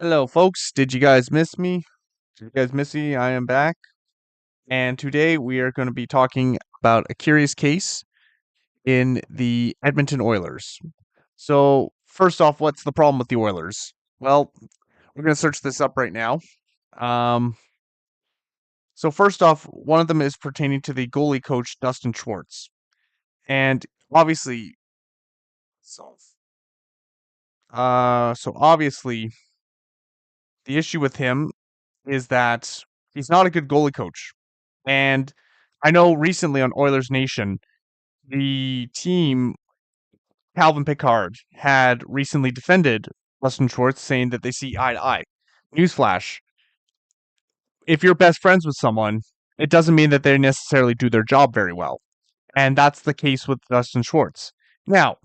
Hello, folks. Did you guys miss me? Did you guys miss me? I am back. And today we are going to be talking about a curious case in the Edmonton Oilers. So, first off, what's the problem with the Oilers? Well, we're going to search this up right now. Um, so, first off, one of them is pertaining to the goalie coach, Dustin Schwartz. And obviously, so, obviously, the issue with him is that he's not a good goalie coach. And I know recently on Oilers Nation, the team, Calvin Pickard, had recently defended Dustin Schwartz, saying that they see eye to eye. Newsflash: if you're best friends with someone, it doesn't mean that they necessarily do their job very well. And that's the case with Dustin Schwartz. Now,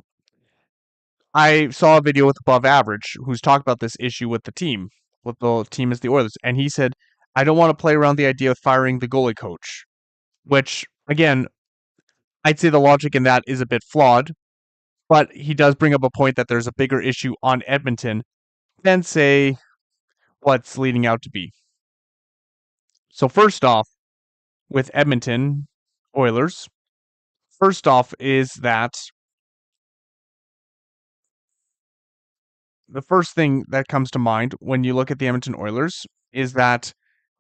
I saw a video with Above Average who's talked about this issue with the team. With the team is the Oilers. And he said, I don't want to play around the idea of firing the goalie coach. Which, again, I'd say the logic in that is a bit flawed, but he does bring up a point that there's a bigger issue on Edmonton than, say, what's leading out to be. So, first off, with Edmonton Oilers, first off is that the first thing that comes to mind when you look at the Edmonton Oilers is that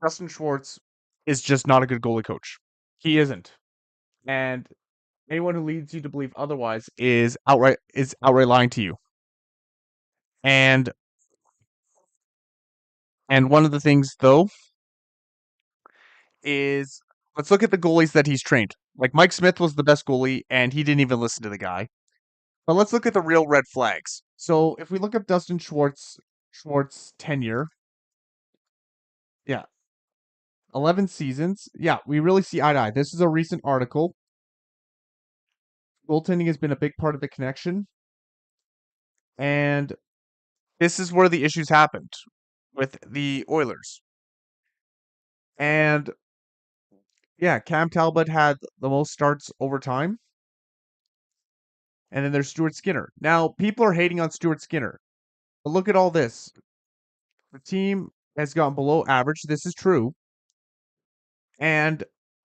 Dustin Schwartz is just not a good goalie coach. He isn't. And anyone who leads you to believe otherwise is outright lying to you. And one of the things though is, let's look at the goalies that he's trained. Like Mike Smith was the best goalie and he didn't even listen to the guy. But let's look at the real red flags. So if we look up Dustin Schwartz tenure, yeah, 11 seasons. Yeah, we really see eye to eye. This is a recent article. Goaltending has been a big part of the connection. And this is where the issues happened with the Oilers. And yeah, Cam Talbot had the most starts over time. And then there's Stuart Skinner. Now, people are hating on Stuart Skinner. But look at all this. The team has gone below average. This is true. And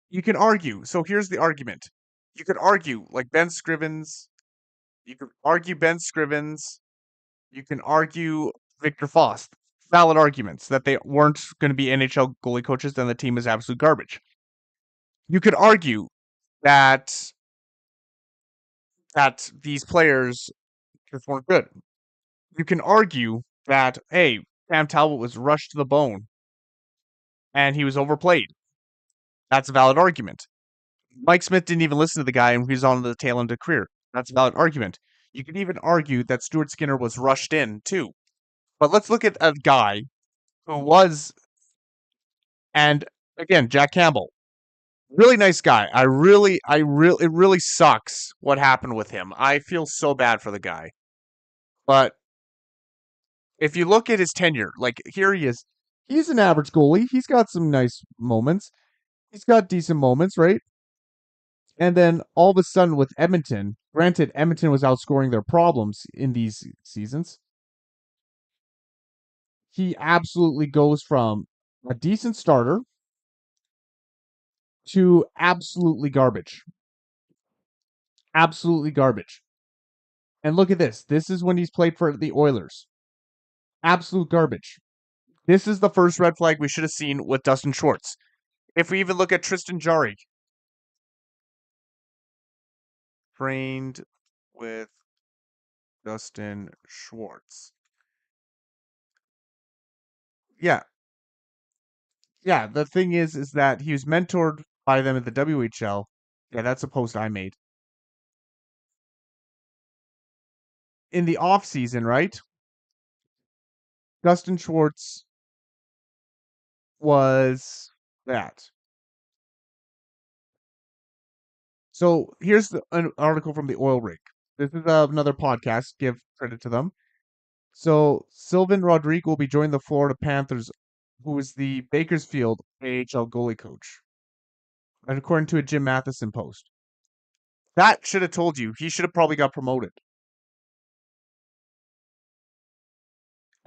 you can argue. So here's the argument. You could argue, like Ben Scrivens. You could argue Ben Scrivens. You can argue Victor Fost. Valid arguments that they weren't going to be NHL goalie coaches and the team is absolute garbage. You could argue that these players just weren't good. You can argue that, hey, Cam Talbot was rushed to the bone and he was overplayed. That's a valid argument. Mike Smith didn't even listen to the guy and he was on the tail end of career. That's a valid argument. You could even argue that Stuart Skinner was rushed in too. But let's look at a guy who was, and again, Jack Campbell. Really nice guy. It really sucks what happened with him. I feel so bad for the guy. But if you look at his tenure, like here he is. He's an average goalie. He's got some nice moments. He's got decent moments, right? And then all of a sudden with Edmonton, granted, Edmonton was outscoring their problems in these seasons. He absolutely goes from a decent starter to absolutely garbage. Absolutely garbage. And look at this. This is when he's played for the Oilers. Absolute garbage. This is the first red flag we should have seen with Dustin Schwartz. If we even look at Tristan Jarry, trained with Dustin Schwartz. Yeah. Yeah, the thing is that he was mentored by them at the WHL. Yeah, that's a post I made. In the off season, right? Dustin Schwartz was that. So here's an article from the Oil Rig. This is another podcast. Give credit to them. So Sylvain Rodrigue will be joining the Florida Panthers, who is the Bakersfield AHL goalie coach, and according to a Jim Matheson post. That should have told you he should have probably got promoted.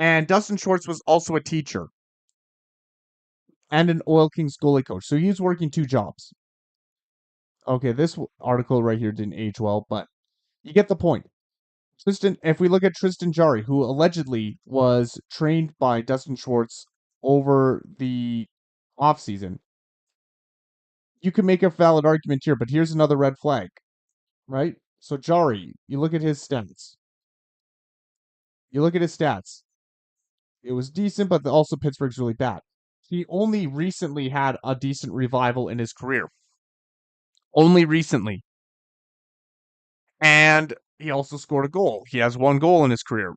And Dustin Schwartz was also a teacher and an Oil Kings goalie coach. So he was working two jobs. Okay, this article right here didn't age well, but you get the point. Tristan, if we look at Tristan Jarry, who allegedly was trained by Dustin Schwartz over the offseason, you can make a valid argument here, but here's another red flag, right? So Jarry, you look at his stats. You look at his stats. It was decent, but also Pittsburgh's really bad. He only recently had a decent revival in his career. Only recently. And he also scored a goal. He has one goal in his career.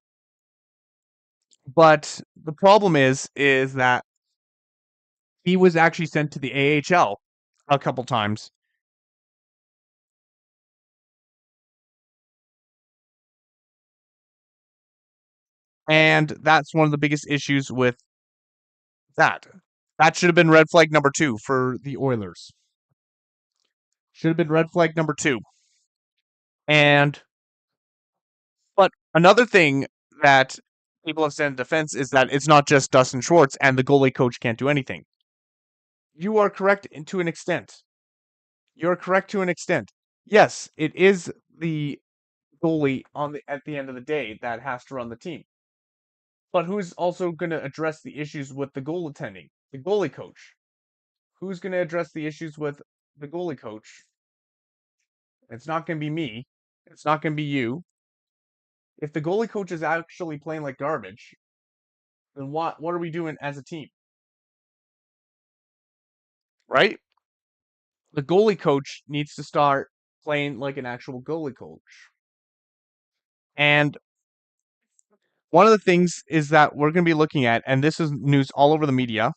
But the problem is that he was actually sent to the AHL a couple times. And that's one of the biggest issues with that. That should have been red flag number 2 for the Oilers. Should have been red flag number 2. But another thing that people have said in defense is that it's not just Dustin Schwartz and the goalie coach can't do anything. You are correct to an extent. You're correct to an extent. Yes, it is the goalie at the end of the day that has to run the team. But who's also going to address the issues with the goaltending? The goalie coach. Who's going to address the issues with the goalie coach? It's not going to be me. It's not going to be you. If the goalie coach is actually playing like garbage, then what are we doing as a team? Right? The goalie coach needs to start playing like an actual goalie coach. And one of the things is that we're going to be looking at, and this is news all over the media,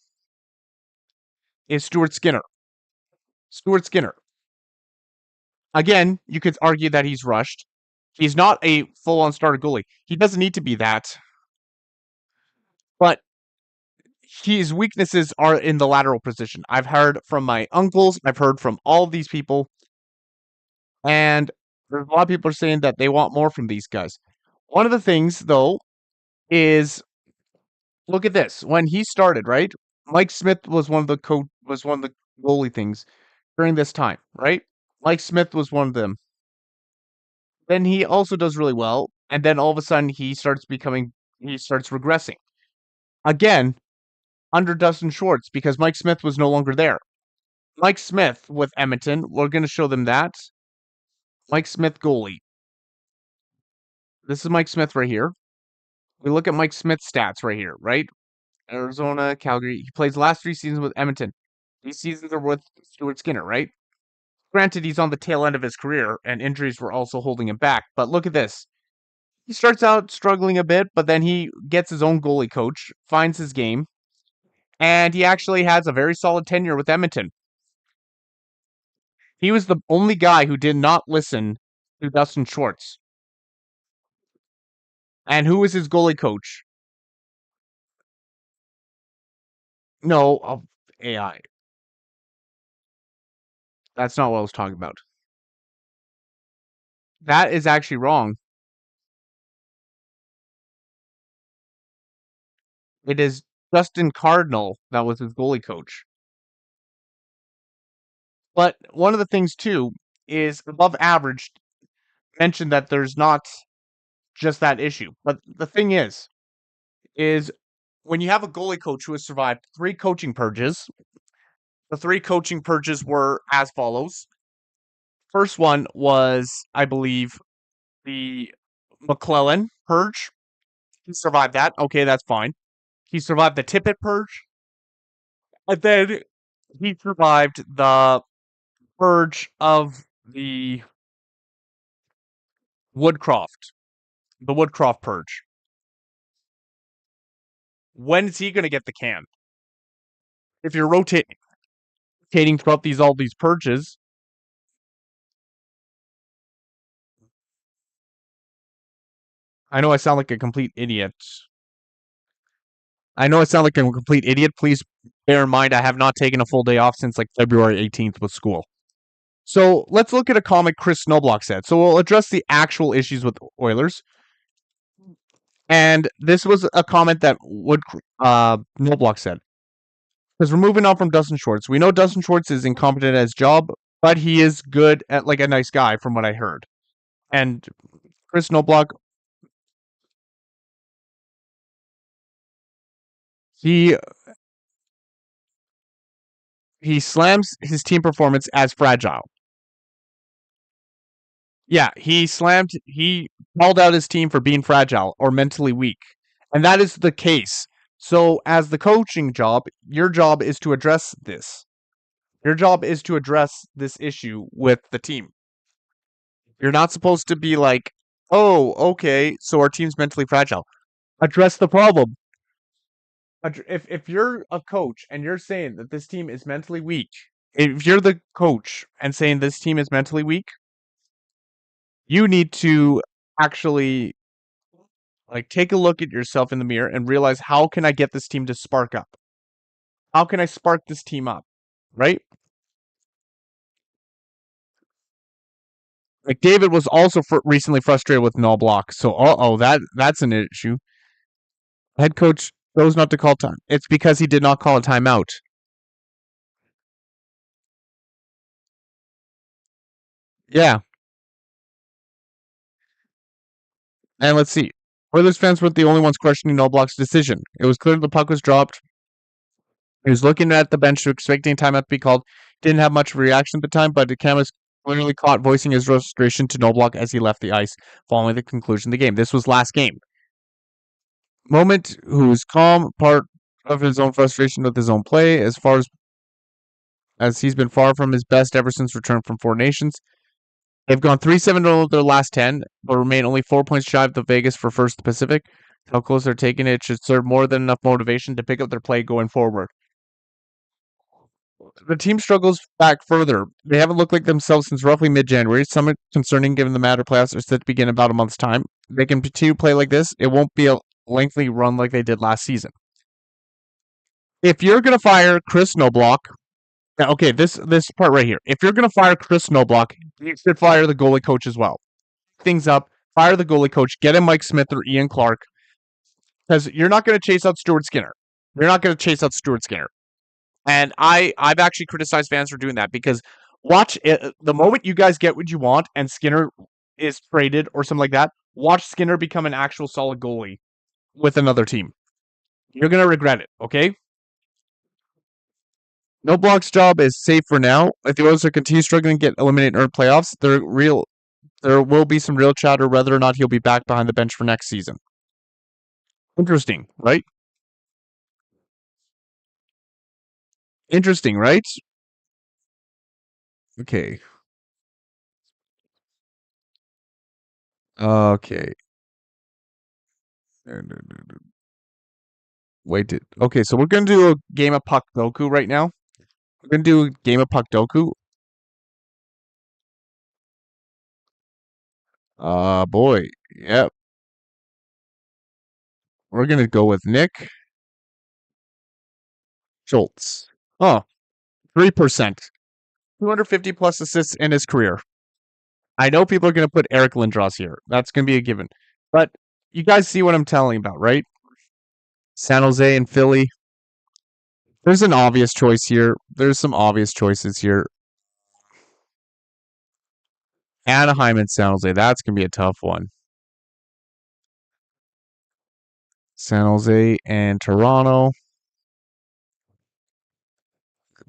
is Stuart Skinner. Stuart Skinner. Again, you could argue that he's rushed. He's not a full-on starter goalie. He doesn't need to be that. But his weaknesses are in the lateral position. I've heard from my uncles. I've heard from all of these people. And there's a lot of people are saying that they want more from these guys. One of the things, though, is look at this. When he started, right? Mike Smith was one of the goalie things during this time, right? Mike Smith was one of them. Then he also does really well, and then all of a sudden he starts regressing. Again, under Dustin Schwartz, because Mike Smith was no longer there. Mike Smith with Edmonton, we're going to show them that. Mike Smith goalie. This is Mike Smith right here. We look at Mike Smith's stats right here, right? Arizona, Calgary. He plays the last 3 seasons with Edmonton. These seasons are with Stuart Skinner, right? Granted, he's on the tail end of his career, and injuries were also holding him back. But look at this. He starts out struggling a bit, but then he gets his own goalie coach, finds his game, and he actually has a very solid tenure with Edmonton. He was the only guy who did not listen to Dustin Schwartz. And who was his goalie coach? No, AI. That's not what I was talking about. That is actually wrong. It is Justin Cardinal that was his goalie coach. But one of the things, too, is above average mentioned that there's not just that issue. But the thing is when you have a goalie coach who has survived 3 coaching purges, the 3 coaching purges were as follows. First one was, I believe, the McClellan purge. He survived that. Okay, that's fine. He survived the Tippett purge. And then he survived the purge of the Woodcroft. The Woodcroft purge. When is he going to get the can? If you're rotating throughout all these purges, I know I sound like a complete idiot. Please bear in mind I have not taken a full day off since like February 18th with school. So let's look at a comment Chris Snowblock said. So we'll address the actual issues with Oilers. And this was a comment that would Noblock said. Because we're moving on from Dustin Schwartz. We know Dustin Schwartz is incompetent at his job, but he is good at like a nice guy, from what I heard. And Chris Noblock, he he slams his team performance as fragile. Yeah, he called out his team for being fragile or mentally weak. And that is the case. So, as the coaching job, your job is to address this. Your job is to address this issue with the team. You're not supposed to be like, oh, okay, so our team's mentally fragile. Address the problem. If you're a coach and you're saying that this team is mentally weak, if you're the coach and saying this team is mentally weak, you need to actually like take a look at yourself in the mirror and realize, how can I get this team to spark up? How can I spark this team up? Right? Like David was also recently frustrated with null block, so that's an issue. Head coach chose not to call time. It's because he did not call a timeout. Yeah, and let's see. Oilers fans weren't the only ones questioning null block's decision. It was clear the puck was dropped. He was looking at the bench, expecting timeout to be called. Didn't have much of a reaction at the time, but the cameras clearly caught voicing his frustration to Noblock as he left the ice following the conclusion of the game. This was last game. Moment who's calm, part of his own frustration with his own play, as far as he's been far from his best ever since return from Four Nations. They've gone 3-7 of their last 10, but remain only 4 points shy of the Vegas for first Pacific. How close they're taking it should serve more than enough motivation to pick up their play going forward. The team struggles back further. They haven't looked like themselves since roughly mid-January. Somewhat concerning given the Matter playoffs are set to begin in about a month's time. They can continue to play like this. It won't be a lengthy run like they did last season. If you're going to fire Chris Snowblock, okay, this part right here. If you're going to fire Chris Snowblock, you should fire the goalie coach as well. Things up, fire the goalie coach, get in Mike Smith or Ian Clark, because you're not going to chase out Stuart Skinner. You're not going to chase out Stuart Skinner. And I've actually criticized fans for doing that, because watch it, the moment you guys get what you want and Skinner is traded or something like that, watch Skinner become an actual solid goalie with another team. You're going to regret it, okay? No Block's job is safe for now. If the Oilers are continue struggling to get eliminated in earned playoffs, there will be some real chatter whether or not he'll be back behind the bench for next season. Interesting, right? Interesting, right? Okay. Okay. Wait. Okay, so we're gonna do a game of Puck Doku right now. We're gonna do a game of Puck Doku. Boy. Yep. We're gonna go with Nick Schultz. Oh, 3%. 250 plus assists in his career. I know people are gonna put Eric Lindros here. That's gonna be a given. But you guys see what I'm telling about, right? San Jose and Philly. There's an obvious choice here. There's some obvious choices here. Anaheim and San Jose. That's gonna be a tough one. San Jose and Toronto.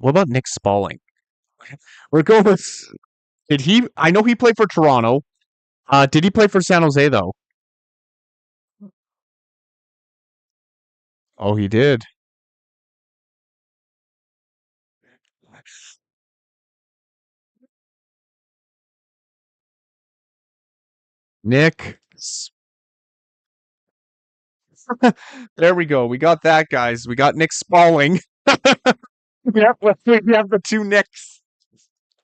What about Nick Spalling? We're going with. Did he? I know he played for Toronto. Did he play for San Jose though? Oh, he did. Nick. There we go. We got that, guys. We got Nick Spalling. Yep, we have the two Nicks.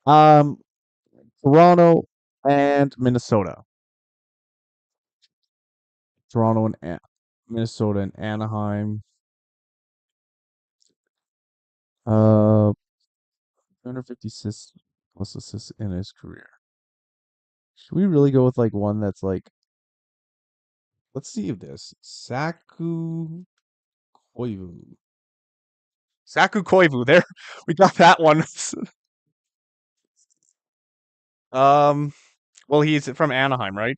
Um, Toronto and Minnesota. Toronto and Minnesota and Anaheim. 250 assists plus assists in his career. Should we really go with like one that's like Let's see if this Saku Koivu. Saku Koivu. There, we got that one. um, well, he's from Anaheim, right?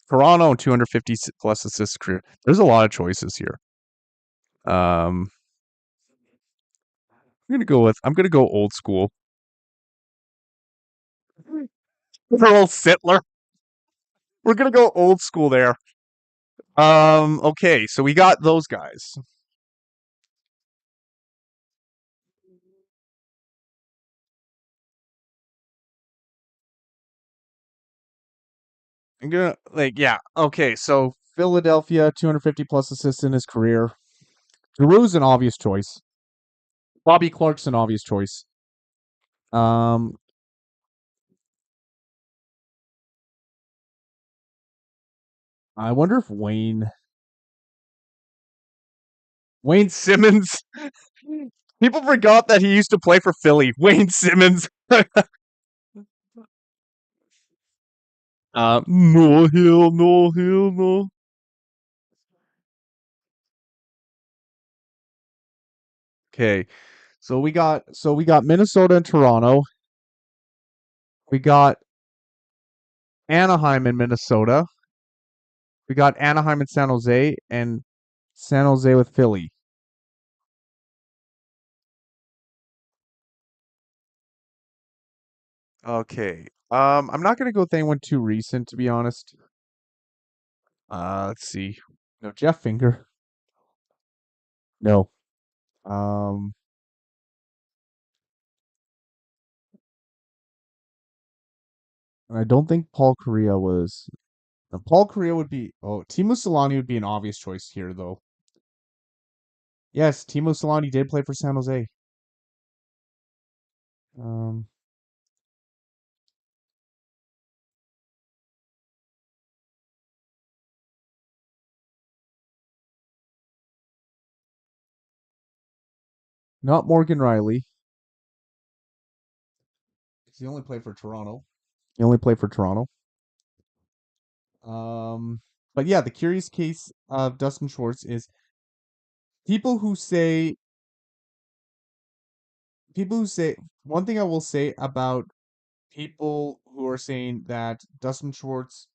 Toronto, 250 plus assists career. There's a lot of choices here. Um, I'm gonna go old school. Earl Sittler. We're gonna go old school there. Okay, so we got those guys. I'm gonna yeah. Okay, so Philadelphia, 250 plus assists in his career. Giroux's an obvious choice. Bobby Clark's an obvious choice. Um, I wonder if Wayne Simmons. People forgot that he used to play for Philly. Wayne Simmons. No hill, no hill, no. Okay, so we got Minnesota and Toronto. We got Anaheim and Minnesota. We got Anaheim and San Jose, and San Jose with Philly. Okay. I'm not gonna go with anyone too recent, to be honest. Let's see. No, Jeff Finger. No. Um, and I don't think Paul Correa was. No, Paul Correa would be. Oh, Timo Solani would be an obvious choice here, though. Yes, Timo Solani did play for San Jose. Um, not Morgan Riley. He only played for Toronto. He only played for Toronto. Um, but yeah, the curious case of Dustin Schwartz is people who say one thing I will say about people who are saying that Dustin Schwartz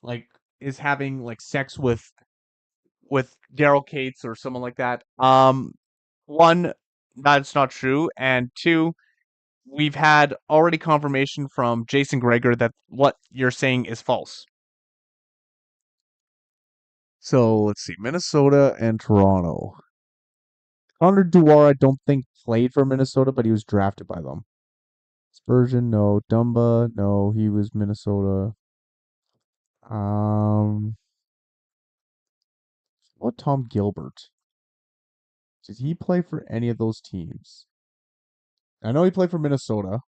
like is having like sex with Daryl Cates or someone like that. One, that's not true, and two, we've had already confirmation from Jason Greger that what you're saying is false. So let's see, Minnesota and Toronto. Connor Dewar, I don't think played for Minnesota, but he was drafted by them. Spurgeon, no. Dumba, no. He was Minnesota. Um, what Tom Gilbert? Did he play for any of those teams? I know he played for Minnesota.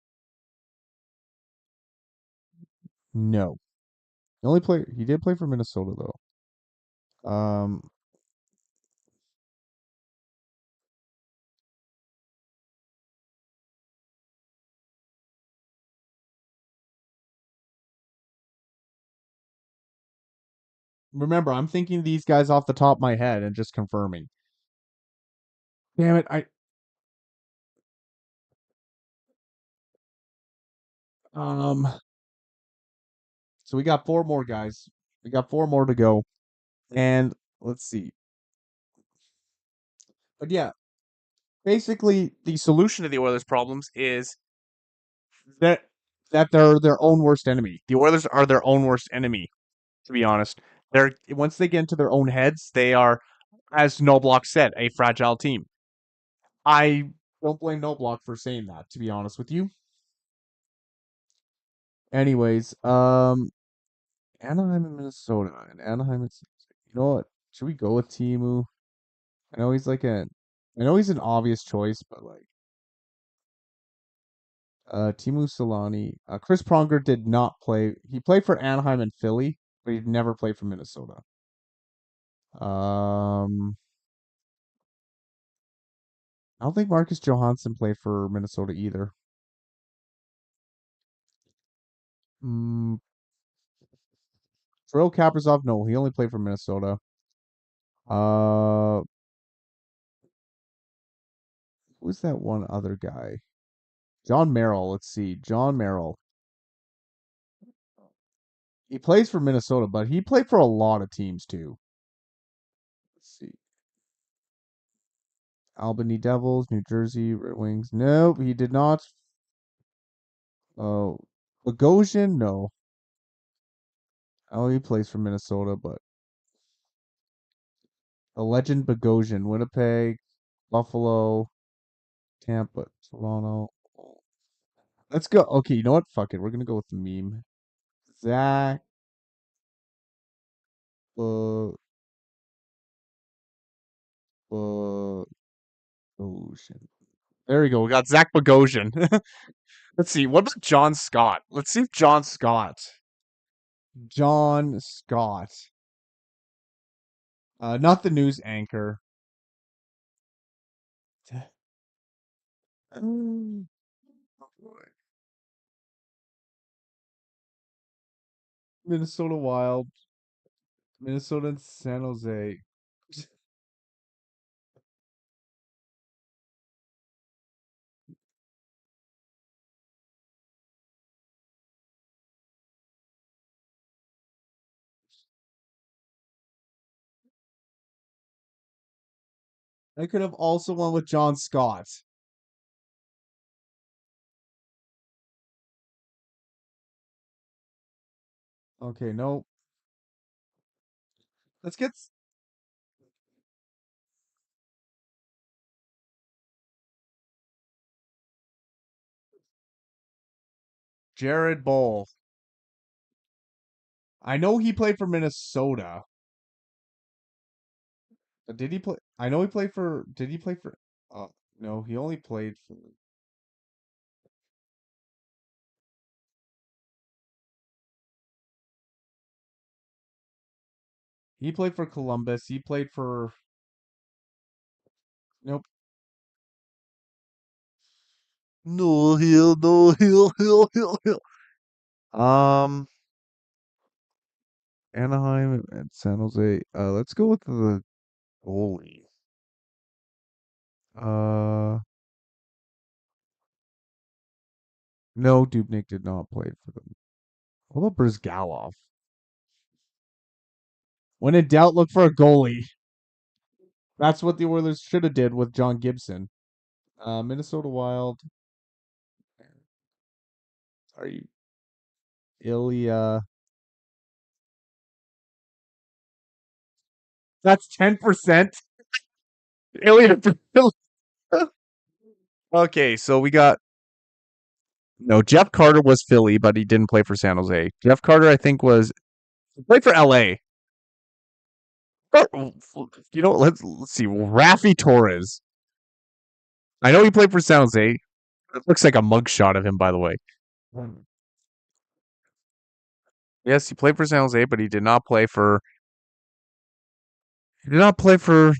No, he did play for Minnesota though. Um, remember, I'm thinking these guys off the top of my head and just confirming. Damn it! Um, so we got four more guys. We got four more to go, and let's see. But yeah, basically, the solution to the Oilers' problems is that they're their own worst enemy. The Oilers are their own worst enemy. To be honest, they're once they get into their own heads, they are, as Noblock said, a fragile team. I don't blame Noblock for saying that. To be honest with you. Anyways, Anaheim and Minnesota, and Anaheim. You know what? Should we go with Timu? I know he's like a, I know he's an obvious choice, but like, Timu Solani, Chris Pronger did not play. He played for Anaheim and Philly, but he never played for Minnesota. Um, I don't think Marcus Johansson played for Minnesota either. Mm, Kirill Kaprizov, no, he only played for Minnesota. Uh, who's that one other guy? John Merrill. Let's see. John Merrill. He plays for Minnesota, but he played for a lot of teams too. Let's see. Albany Devils, New Jersey Red Wings. Nope, he did not. Oh, Bogosian, no. Oh, he plays for Minnesota, but a legend Bogosian, Winnipeg, Buffalo, Tampa, Toronto. Let's go. Okay, you know what? Fuck it. We're gonna go with the meme. Zach Bogosian. There we go. We got Zach Bogosian. Let's see. What about John Scott? Let's see if John Scott. John Scott. Not the news anchor. Mm. Minnesota Wild, Minnesota and San Jose. I could have also won with John Scott. Okay, no. Let's get Jared Bowl. I know he played for Minnesota. But did he play? I know he played for. Did he play for? No, he only played for. He played for Columbus. He played for. Nope. No hill, no hill, hill. Anaheim and San Jose. Let's go with the goalie. Uh, no, Dubnik did not play for them. What about Brizgalov? When in doubt, look for a goalie. That's what the Oilers should have did with John Gibson. Minnesota Wild. Are you Ilya? That's 10%. Ilya. Okay, so we got no. Jeff Carter was Philly, but he didn't play for San Jose. Jeff Carter, I think, was he played for LA. You know, let's see. Rafi Torres. I know he played for San Jose. It looks like a mugshot of him, by the way. Yes, he played for San Jose, but he did not play for. He did not play for.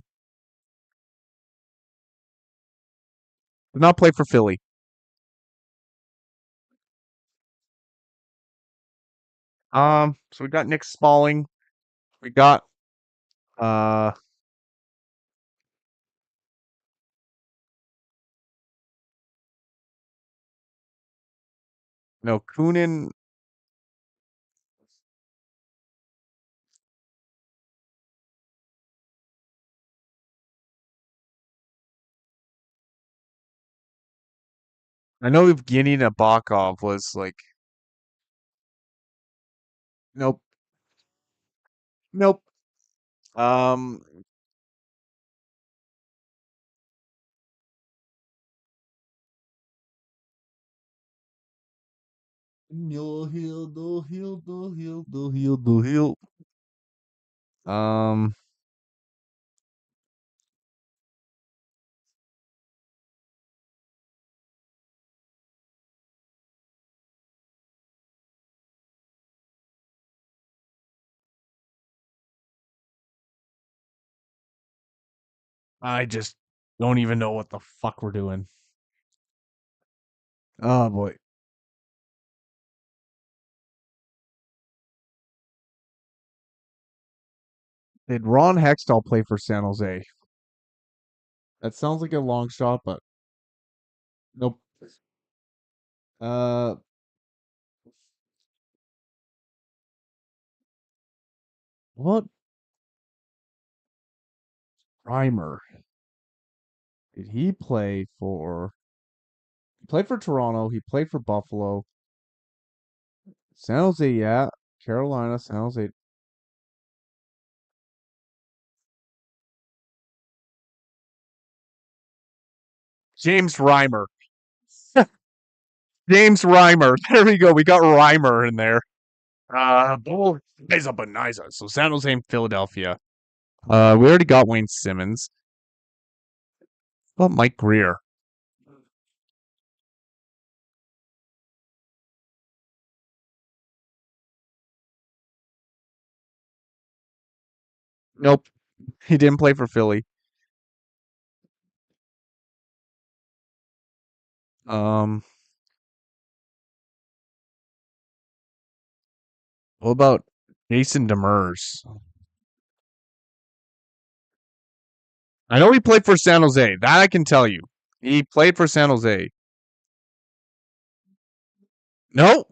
Did not play for Philly. So we got Nick Smalling. We got uh no Kunin. I know Evgeny Nabokov was like nope, nope. Um, no heel, no heel, no heel, no heel, no heel. Um, I just don't even know what the fuck we're doing. Oh boy. Did Ron Hextall play for San Jose? That sounds like a long shot, but nope. Uh, what Reimer did he play for? He played for Toronto. He played for Buffalo. San Jose, yeah. Carolina, San Jose. James Reimer. James Reimer. There we go. We got Reimer in there. Bull Beza Beniza. So San Jose and Philadelphia. We already got Wayne Simmons. What about Mike Greer? Nope. He didn't play for Philly. Um, what about Jason Demers? I know he played for San Jose. That I can tell you. He played for San Jose. No,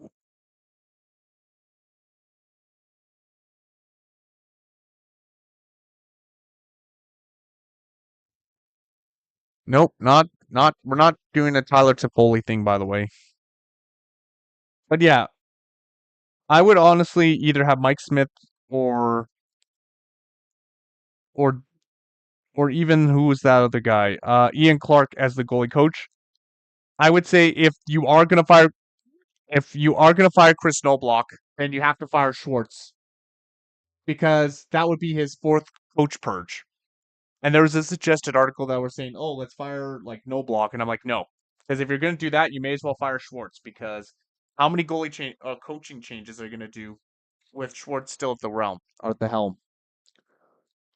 nope, not. We're not doing a Tyler Toffoli thing, by the way. But yeah, I would honestly either have Mike Smith or or or even who was that other guy? Ian Clark as the goalie coach. I would say if you are gonna fire Chris Knobloch, then you have to fire Schwartz because that would be his fourth coach purge. And there was a suggested article that was saying, "Oh, let's fire like Knobloch," and I'm like, no, because if you're gonna do that, you may as well fire Schwartz because how many coaching changes are you gonna do with Schwartz still at the realm or at the helm?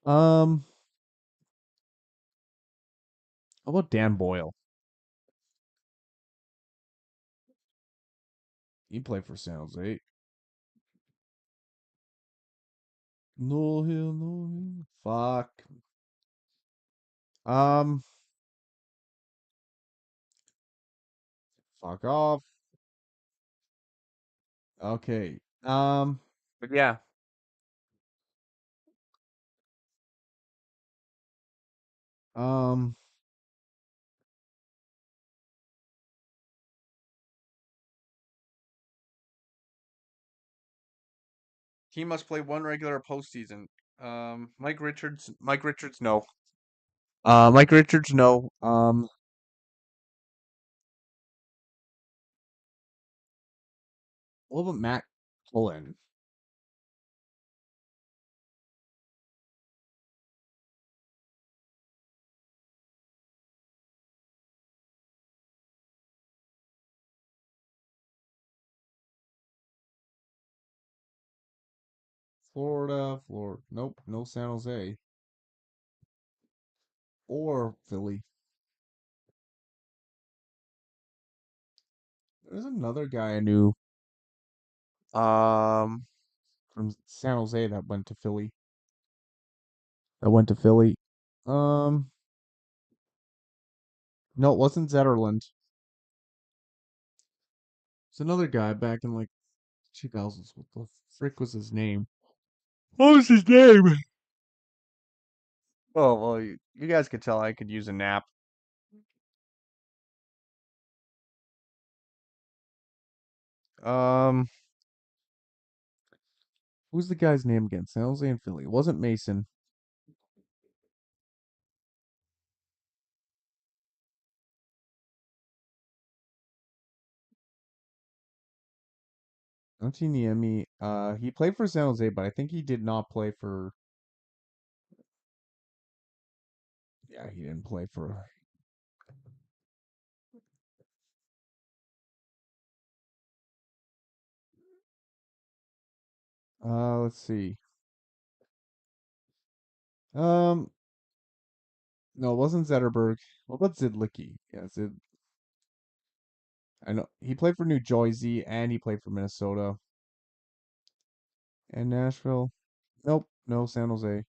Um, how about Dan Boyle? He played for San Jose. No hill, no hill. Fuck. Um, fuck off. Okay. But yeah. Um, he must play one regular postseason. Mike Richards, no. Mike Richards, no. What about Matt Cullen? Florida. Nope, no San Jose or Philly. There's another guy I knew um from San Jose that went to Philly. That went to Philly. Um, no, it wasn't Zetterland. It's another guy back in like 2000s. What the frick was his name? What was his name? Oh well, you guys could tell I could use a nap. Um, who's the guy's name again? San Jose and Philly. It wasn't Mason. Antiniemi. He played for San Jose, but I think he did not play for. Yeah, he didn't play for. Let's see. Um, no, it wasn't Zetterberg. What about Zidlicki? Yeah, Zid. I know he played for New Jersey and he played for Minnesota and Nashville. Nope, no San Jose.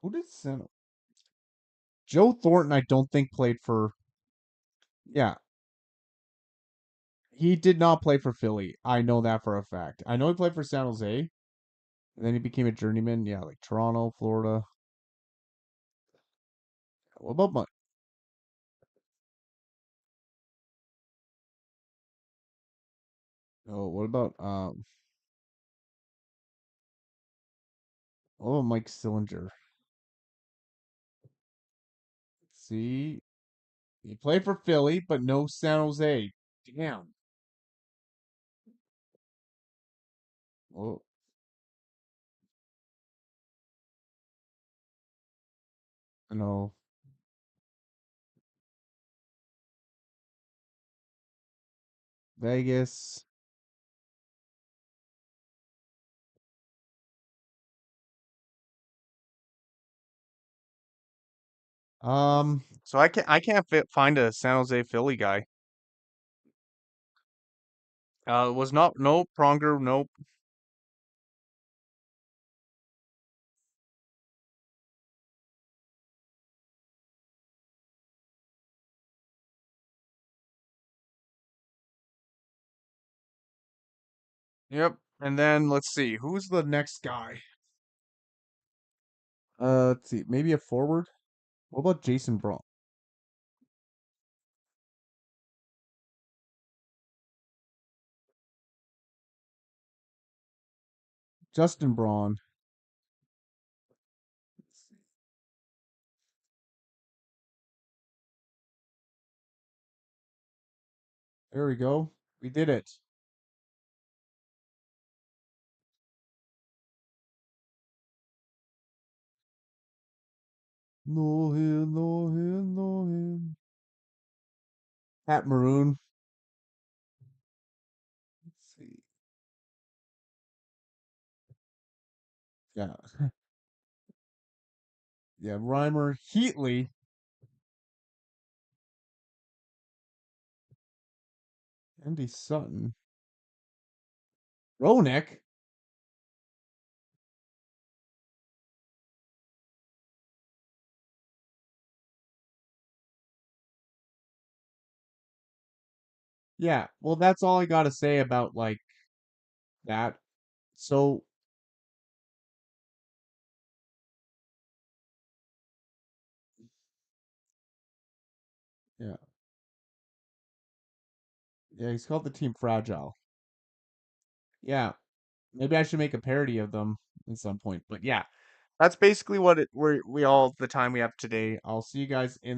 Who did San? Joe Thornton, I don't think played for. Yeah, he did not play for Philly. I know that for a fact. I know he played for San Jose, and then he became a journeyman. Yeah, like Toronto, Florida. What about my? Oh, what about Mike Sillinger? See, he played for Philly, but no San Jose. Damn. Oh, no. Vegas. So I can't find a San Jose Philly guy. Was not no Pronger, nope. Yep. And then let's see, who's the next guy? Let's see, maybe a forward. What about Jason Braun? Justin Braun. There we go. We did it. No him, no him, no him. Pat Maroon. Let's see. Yeah, yeah. Reimer, Heatley, Andy Sutton, Roenick. Yeah, well, that's all I got to say about like that. So yeah, yeah. He's called the team fragile. Yeah, maybe I should make a parody of them at some point. But yeah, that's basically what we all the time we have today. I'll see you guys in